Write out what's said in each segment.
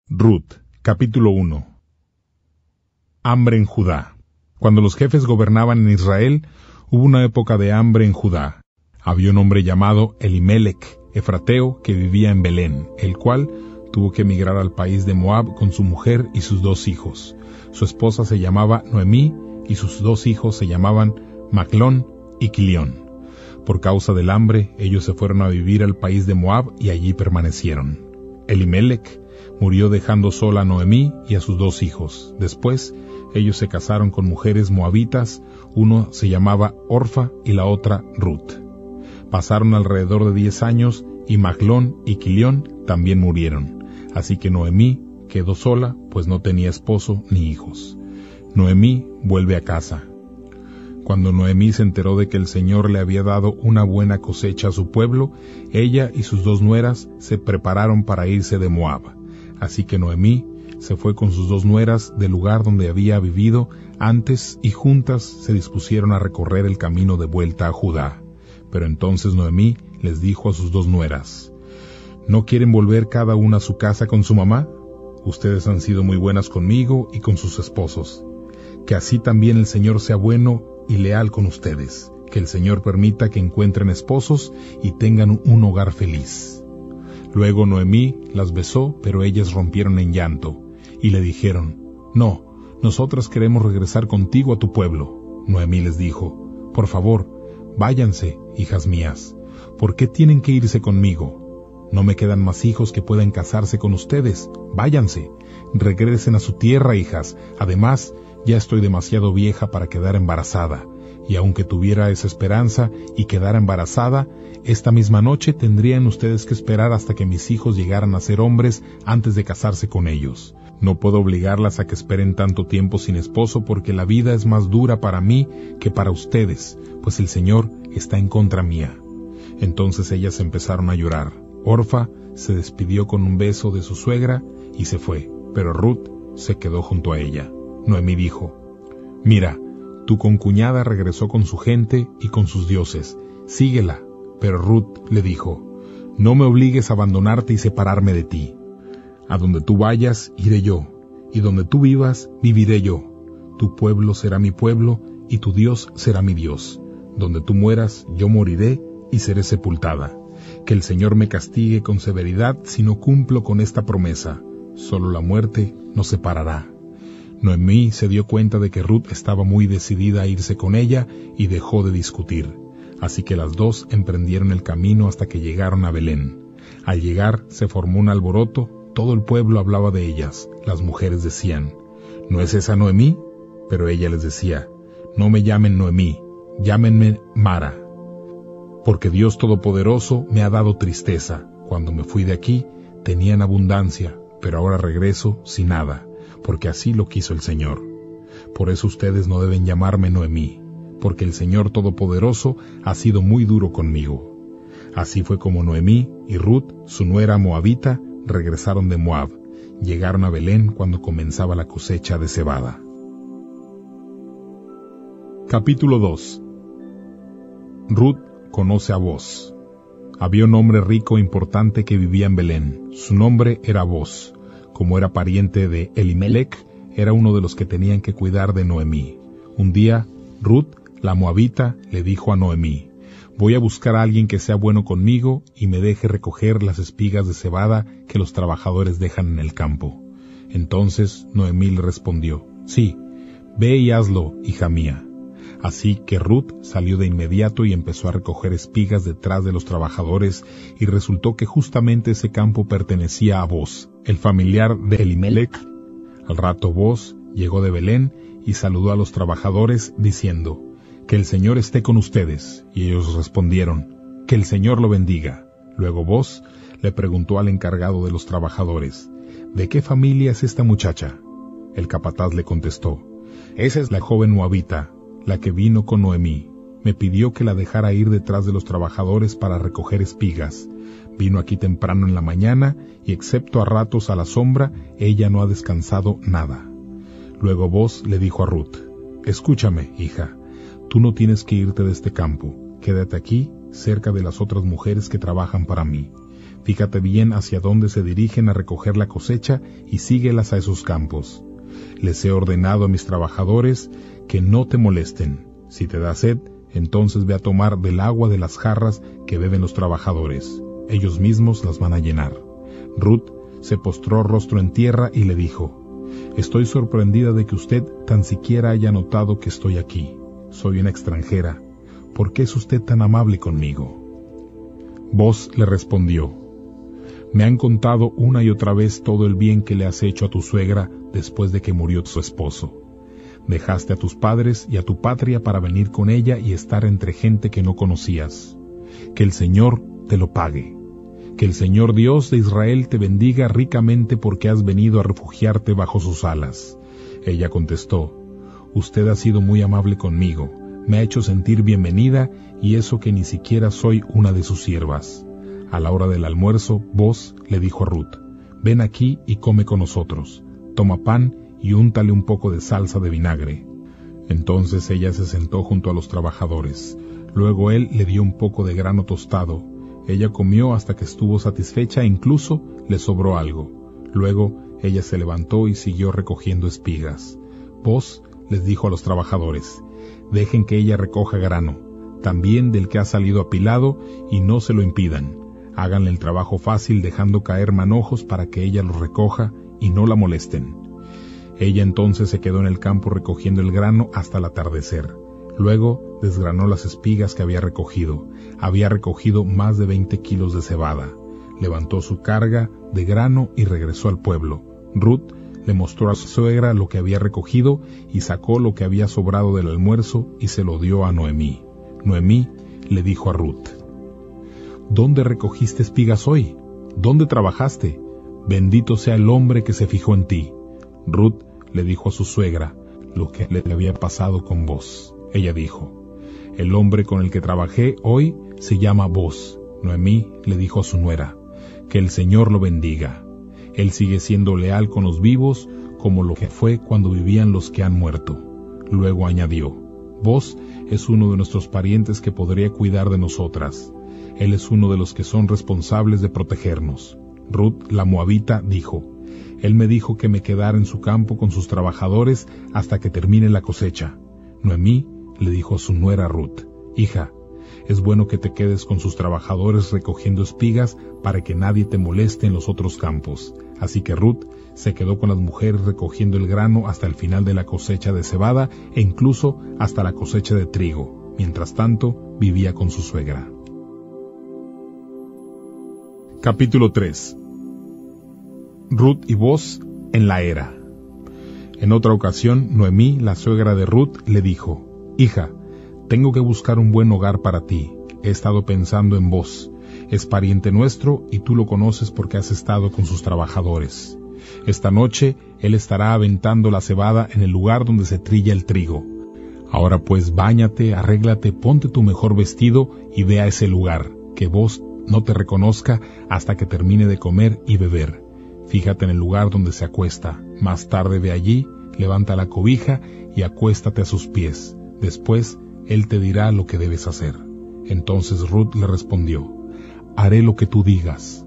Ruth, capítulo 1. Hambre en Judá. Cuando los jefes gobernaban en Israel, hubo una época de hambre en Judá. Había un hombre llamado Elimelec, efrateo, que vivía en Belén, el cual tuvo que emigrar al país de Moab con su mujer y sus 2 hijos. Su esposa se llamaba Noemí y sus 2 hijos se llamaban Maclón y Quilión. Por causa del hambre, ellos se fueron a vivir al país de Moab y allí permanecieron. Elimelec murió dejando sola a Noemí y a sus 2 hijos. Después, ellos se casaron con mujeres moabitas, uno se llamaba Orfa y la otra Ruth. Pasaron alrededor de 10 años y Maclón y Quilión también murieron. Así que Noemí quedó sola, pues no tenía esposo ni hijos. Noemí vuelve a casa. Cuando Noemí se enteró de que el Señor le había dado una buena cosecha a su pueblo, ella y sus 2 nueras se prepararon para irse de Moab. Así que Noemí se fue con sus 2 nueras del lugar donde había vivido antes y juntas se dispusieron a recorrer el camino de vuelta a Judá. Pero entonces Noemí les dijo a sus 2 nueras: ¿No quieren volver cada una a su casa con su mamá? Ustedes han sido muy buenas conmigo y con sus esposos. Que así también el Señor sea bueno y leal con ustedes, que el Señor permita que encuentren esposos y tengan un hogar feliz. Luego Noemí las besó, pero ellas rompieron en llanto, y le dijeron: No, nosotras queremos regresar contigo a tu pueblo. Noemí les dijo: Por favor, váyanse, hijas mías. ¿Por qué tienen que irse conmigo? No me quedan más hijos que puedan casarse con ustedes. Váyanse, regresen a su tierra, hijas. Además, ya estoy demasiado vieja para quedar embarazada, y aunque tuviera esa esperanza y quedara embarazada, esta misma noche tendrían ustedes que esperar hasta que mis hijos llegaran a ser hombres antes de casarse con ellos. No puedo obligarlas a que esperen tanto tiempo sin esposo porque la vida es más dura para mí que para ustedes, pues el Señor está en contra mía. Entonces ellas empezaron a llorar. Orfa se despidió con un beso de su suegra y se fue, pero Ruth se quedó junto a ella. Noemí dijo: Mira, tu concuñada regresó con su gente y con sus dioses, síguela. Pero Ruth le dijo: No me obligues a abandonarte y separarme de ti. A donde tú vayas, iré yo, y donde tú vivas, viviré yo. Tu pueblo será mi pueblo, y tu Dios será mi Dios. Donde tú mueras, yo moriré y seré sepultada. Que el Señor me castigue con severidad si no cumplo con esta promesa. Solo la muerte nos separará. Noemí se dio cuenta de que Ruth estaba muy decidida a irse con ella y dejó de discutir. Así que las 2 emprendieron el camino hasta que llegaron a Belén. Al llegar se formó un alboroto, todo el pueblo hablaba de ellas. Las mujeres decían: ¿No es esa Noemí? Pero ella les decía: No me llamen Noemí, llámenme Mara. Porque Dios Todopoderoso me ha dado tristeza. Cuando me fui de aquí tenía en abundancia, pero ahora regreso sin nada, porque así lo quiso el Señor. Por eso ustedes no deben llamarme Noemí, porque el Señor Todopoderoso ha sido muy duro conmigo. Así fue como Noemí y Ruth, su nuera moabita, regresaron de Moab. Llegaron a Belén cuando comenzaba la cosecha de cebada. Capítulo 2. Ruth conoce a Boz. Había un hombre rico e importante que vivía en Belén. Su nombre era Boz. Como era pariente de Elimelec, era uno de los que tenían que cuidar de Noemí. Un día, Ruth, la moabita, le dijo a Noemí: Voy a buscar a alguien que sea bueno conmigo y me deje recoger las espigas de cebada que los trabajadores dejan en el campo. Entonces Noemí le respondió: Sí, ve y hazlo, hija mía. Así que Ruth salió de inmediato y empezó a recoger espigas detrás de los trabajadores, y resultó que justamente ese campo pertenecía a Boz, el familiar de Elimelec. Al rato Boz llegó de Belén y saludó a los trabajadores diciendo: Que el Señor esté con ustedes. Y ellos respondieron: Que el Señor lo bendiga. Luego Boz le preguntó al encargado de los trabajadores: ¿De qué familia es esta muchacha? El capataz le contestó: Esa es la joven moabita, la que vino con Noemí. Me pidió que la dejara ir detrás de los trabajadores para recoger espigas. Vino aquí temprano en la mañana y excepto a ratos a la sombra, ella no ha descansado nada. Luego Boz le dijo a Ruth: Escúchame, hija, tú no tienes que irte de este campo. Quédate aquí, cerca de las otras mujeres que trabajan para mí. Fíjate bien hacia dónde se dirigen a recoger la cosecha y síguelas a esos campos. Les he ordenado a mis trabajadores que no te molesten. Si te da sed, entonces ve a tomar del agua de las jarras que beben los trabajadores. Ellos mismos las van a llenar. Ruth se postró rostro en tierra y le dijo: Estoy sorprendida de que usted tan siquiera haya notado que estoy aquí. Soy una extranjera. ¿Por qué es usted tan amable conmigo? Boz le respondió: Me han contado una y otra vez todo el bien que le has hecho a tu suegra después de que murió su esposo. Dejaste a tus padres y a tu patria para venir con ella y estar entre gente que no conocías. Que el Señor te lo pague. Que el Señor Dios de Israel te bendiga ricamente porque has venido a refugiarte bajo sus alas. Ella contestó: Usted ha sido muy amable conmigo, me ha hecho sentir bienvenida y eso que ni siquiera soy una de sus siervas. A la hora del almuerzo, Boz le dijo a Ruth: Ven aquí y come con nosotros. Toma pan y úntale un poco de salsa de vinagre. Entonces ella se sentó junto a los trabajadores. Luego él le dio un poco de grano tostado. Ella comió hasta que estuvo satisfecha e incluso le sobró algo. Luego ella se levantó y siguió recogiendo espigas. Boz les dijo a los trabajadores: Dejen que ella recoja grano, también del que ha salido apilado, y no se lo impidan. Háganle el trabajo fácil dejando caer manojos para que ella los recoja y no la molesten. Ella entonces se quedó en el campo recogiendo el grano hasta el atardecer. Luego desgranó las espigas que había recogido. Había recogido más de 20 kilos de cebada. Levantó su carga de grano y regresó al pueblo. Ruth le mostró a su suegra lo que había recogido y sacó lo que había sobrado del almuerzo y se lo dio a Noemí. Noemí le dijo a Ruth: ¿Dónde recogiste espigas hoy? ¿Dónde trabajaste? Bendito sea el hombre que se fijó en ti. Ruth le dijo a su suegra lo que le había pasado con Boz. Ella dijo: El hombre con el que trabajé hoy se llama Boz. Noemí le dijo a su nuera: Que el Señor lo bendiga. Él sigue siendo leal con los vivos como lo que fue cuando vivían los que han muerto. Luego añadió: Boz es uno de nuestros parientes que podría cuidar de nosotras. Él es uno de los que son responsables de protegernos. Ruth, la moabita, dijo: Él me dijo que me quedara en su campo con sus trabajadores hasta que termine la cosecha. Noemí le dijo a su nuera Ruth: Hija, es bueno que te quedes con sus trabajadores recogiendo espigas para que nadie te moleste en los otros campos. Así que Ruth se quedó con las mujeres recogiendo el grano hasta el final de la cosecha de cebada e incluso hasta la cosecha de trigo. Mientras tanto, vivía con su suegra. Capítulo 3. Ruth y Boz en la era. En otra ocasión, Noemí, la suegra de Ruth, le dijo: Hija, tengo que buscar un buen hogar para ti. He estado pensando en Boz. Es pariente nuestro y tú lo conoces porque has estado con sus trabajadores. Esta noche él estará aventando la cebada en el lugar donde se trilla el trigo. Ahora pues báñate, arréglate, ponte tu mejor vestido y ve a ese lugar, que Boz no te reconozca hasta que termine de comer y beber. Fíjate en el lugar donde se acuesta. Más tarde ve allí, levanta la cobija y acuéstate a sus pies. Después él te dirá lo que debes hacer. Entonces Ruth le respondió: Haré lo que tú digas.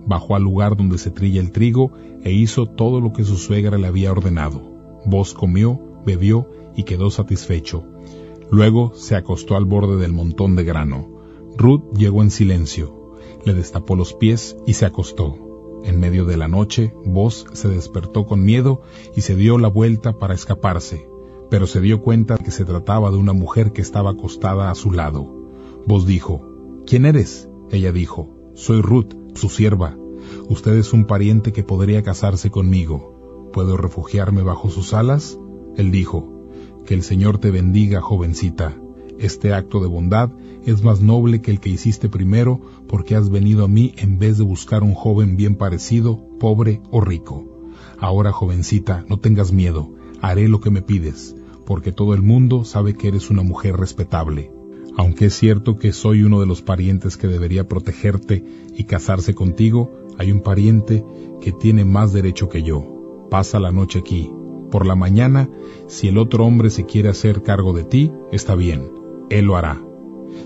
Bajó al lugar donde se trilla el trigo e hizo todo lo que su suegra le había ordenado. Boz comió, bebió y quedó satisfecho. Luego se acostó al borde del montón de grano. Ruth llegó en silencio, le destapó los pies y se acostó. En medio de la noche, Boz se despertó con miedo y se dio la vuelta para escaparse, pero se dio cuenta que se trataba de una mujer que estaba acostada a su lado. Boz dijo: ¿Quién eres? Ella dijo: Soy Ruth, su sierva. Usted es un pariente que podría casarse conmigo. ¿Puedo refugiarme bajo sus alas? Él dijo: Que el Señor te bendiga, jovencita. Este acto de bondad es más noble que el que hiciste primero, porque has venido a mí en vez de buscar un joven bien parecido, pobre o rico. Ahora, jovencita, no tengas miedo, haré lo que me pides, porque todo el mundo sabe que eres una mujer respetable. Aunque es cierto que soy uno de los parientes que debería protegerte y casarse contigo, hay un pariente que tiene más derecho que yo. Pasa la noche aquí. Por la mañana, si el otro hombre se quiere hacer cargo de ti, está bien, él lo hará.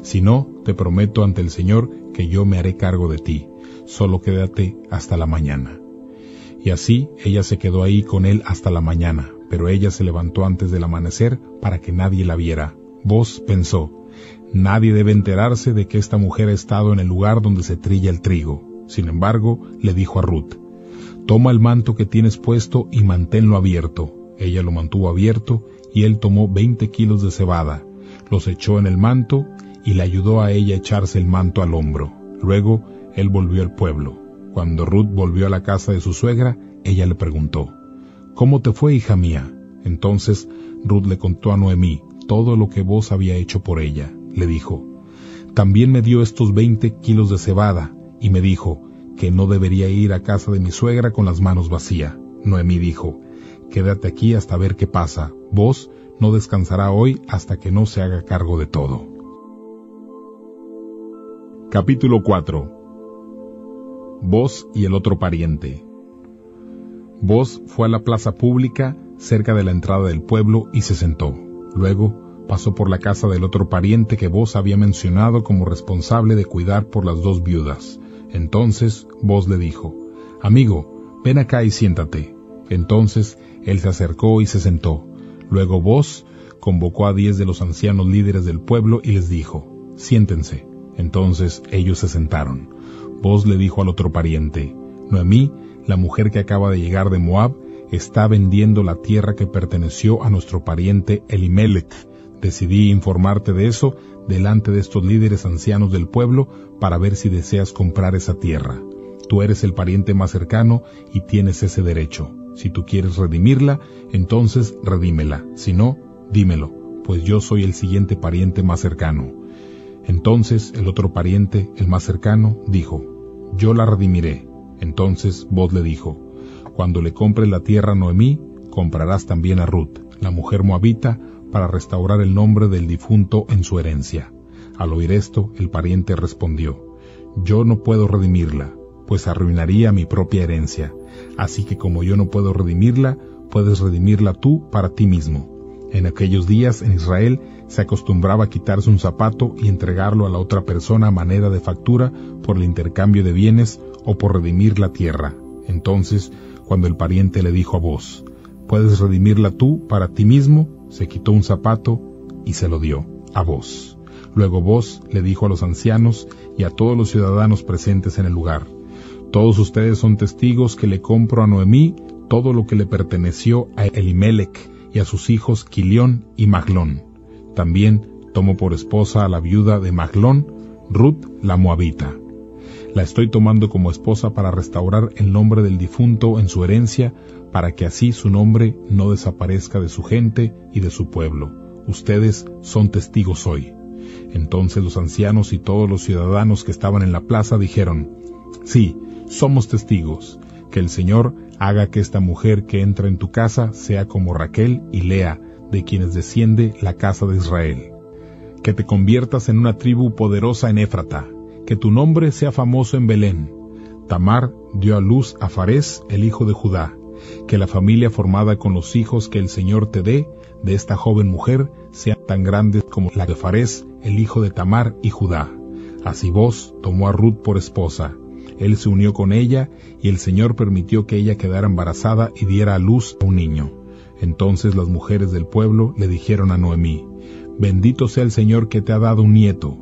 Si no, te prometo ante el Señor que yo me haré cargo de ti. solo quédate hasta la mañana. Y así ella se quedó ahí con él hasta la mañana, pero ella se levantó antes del amanecer para que nadie la viera. Boz pensó, nadie debe enterarse de que esta mujer ha estado en el lugar donde se trilla el trigo. Sin embargo, le dijo a Ruth, toma el manto que tienes puesto y manténlo abierto. Ella lo mantuvo abierto y él tomó 20 kilos de cebada, los echó en el manto y le ayudó a ella a echarse el manto al hombro. Luego, él volvió al pueblo. Cuando Ruth volvió a la casa de su suegra, ella le preguntó, ¿cómo te fue, hija mía? Entonces Ruth le contó a Noemí todo lo que Boz había hecho por ella. Le dijo, también me dio estos 20 kilos de cebada, y me dijo que no debería ir a casa de mi suegra con las manos vacías. Noemí dijo, quédate aquí hasta ver qué pasa. Boz no descansará hoy hasta que no se haga cargo de todo. Capítulo 4. Boz y el otro pariente. Boz fue a la plaza pública cerca de la entrada del pueblo y se sentó. Luego pasó por la casa del otro pariente que Boz había mencionado como responsable de cuidar por las dos viudas. Entonces Boz le dijo, amigo, ven acá y siéntate. Entonces él se acercó y se sentó. Luego Boz convocó a 10 de los ancianos líderes del pueblo y les dijo, siéntense. Entonces ellos se sentaron. Boz le dijo al otro pariente, Noemí, la mujer que acaba de llegar de Moab, está vendiendo la tierra que perteneció a nuestro pariente Elimelech. Decidí informarte de eso delante de estos líderes ancianos del pueblo para ver si deseas comprar esa tierra. Tú eres el pariente más cercano y tienes ese derecho. Si tú quieres redimirla, entonces redímela. Si no, dímelo, pues yo soy el siguiente pariente más cercano. Entonces el otro pariente, el más cercano, dijo, yo la redimiré. Entonces Boz le dijo, cuando le compres la tierra a Noemí, comprarás también a Ruth, la mujer moabita, para restaurar el nombre del difunto en su herencia. Al oír esto, el pariente respondió, yo no puedo redimirla, pues arruinaría mi propia herencia. Así que como yo no puedo redimirla, puedes redimirla tú para ti mismo. En aquellos días en Israel se acostumbraba a quitarse un zapato y entregarlo a la otra persona a manera de factura por el intercambio de bienes o por redimir la tierra. Entonces, cuando el pariente le dijo a Boz, ¿puedes redimirla tú para ti mismo?, se quitó un zapato y se lo dio a Boz. Luego Boz le dijo a los ancianos y a todos los ciudadanos presentes en el lugar, todos ustedes son testigos que le compro a Noemí todo lo que le perteneció a Elimelech y a sus hijos Quilión y Maglón. También tomo por esposa a la viuda de Maglón, Ruth la moabita. La estoy tomando como esposa para restaurar el nombre del difunto en su herencia, para que así su nombre no desaparezca de su gente y de su pueblo. Ustedes son testigos hoy. Entonces los ancianos y todos los ciudadanos que estaban en la plaza dijeron, sí, somos testigos. Que el Señor haga que esta mujer que entra en tu casa sea como Raquel y Lea, de quienes desciende la casa de Israel. Que te conviertas en una tribu poderosa en Éfrata, que tu nombre sea famoso en Belén. Tamar dio a luz a Farés, el hijo de Judá. Que la familia formada con los hijos que el Señor te dé de esta joven mujer sea tan grande como la de Farés, el hijo de Tamar y Judá. Así Boz tomó a Ruth por esposa. Él se unió con ella, y el Señor permitió que ella quedara embarazada y diera a luz a un niño. Entonces las mujeres del pueblo le dijeron a Noemí, bendito sea el Señor que te ha dado un nieto,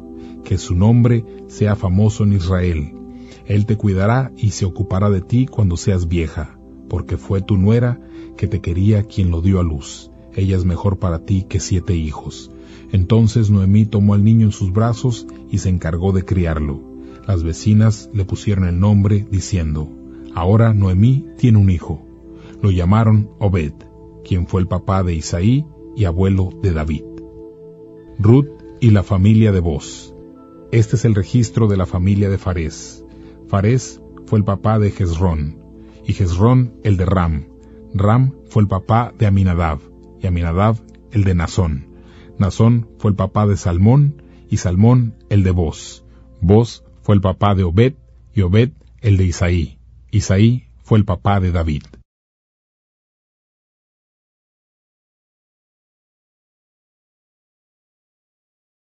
que su nombre sea famoso en Israel. Él te cuidará y se ocupará de ti cuando seas vieja, porque fue tu nuera que te quería quien lo dio a luz. Ella es mejor para ti que 7 hijos. Entonces Noemí tomó al niño en sus brazos y se encargó de criarlo. Las vecinas le pusieron el nombre diciendo, ahora Noemí tiene un hijo. Lo llamaron Obed, quien fue el papá de Isaí y abuelo de David. Ruth y la familia de Boz. Este es el registro de la familia de Farés. Farés fue el papá de Hezrón, y Hezrón el de Ram. Ram fue el papá de Aminadab, y Aminadab el de Nazón. Nazón fue el papá de Salmón, y Salmón el de Boz. Boz fue el papá de Obed, y Obed el de Isaí. Isaí fue el papá de David.